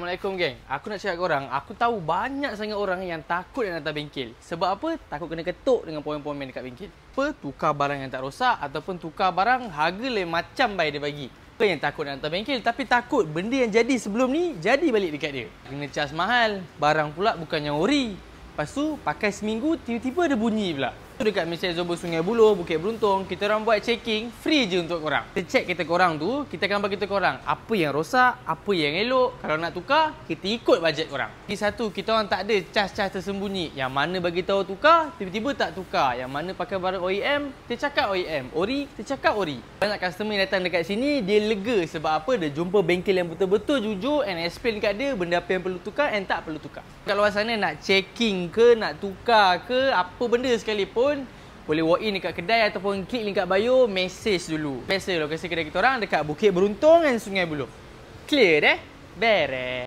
Assalamualaikum geng. Aku nak cakap korang, aku tahu banyak sangat orang yang takut nak datang bengkel. Sebab apa? Takut kena ketuk dengan poin-poin dekat bengkel. Apa? Tukar barang yang tak rosak ataupun tukar barang harga lain macam baik dia bagi. Apa yang takut nak datang bengkel tapi takut benda yang jadi sebelum ni jadi balik dekat dia. Kena cas mahal, barang pula bukan yang ori. Lepas tu pakai seminggu tiba-tiba ada bunyi pula. Tu dekat Mesin Zobo Sungai Buloh, Bukit Beruntung, kita orang buat checking free je untuk korang. Kita check kereta korang tu, kita akan bagi tahu korang apa yang rosak, apa yang elok. Kalau nak tukar, kita ikut bajet korang. Lagi satu, kita orang tak ada cas-cas tersembunyi. Yang mana bagi tahu tukar, tiba-tiba tak tukar. Yang mana pakai barang OEM, kita cakap OEM. Ori, kita cakap ori. Banyak customer yang datang dekat sini, dia lega sebab apa? Dia jumpa bengkel yang betul-betul jujur and explain kat dia benda apa yang perlu tukar and tak perlu tukar. Kat luar sana nak checking ke, nak tukar ke, apa benda sekalipun, boleh walk in dekat kedai ataupun klik link kat bio, message dulu. Biasa lokasi kedai kita orang dekat Bukit Beruntung dan Sungai Buloh. Clear deh? Beres.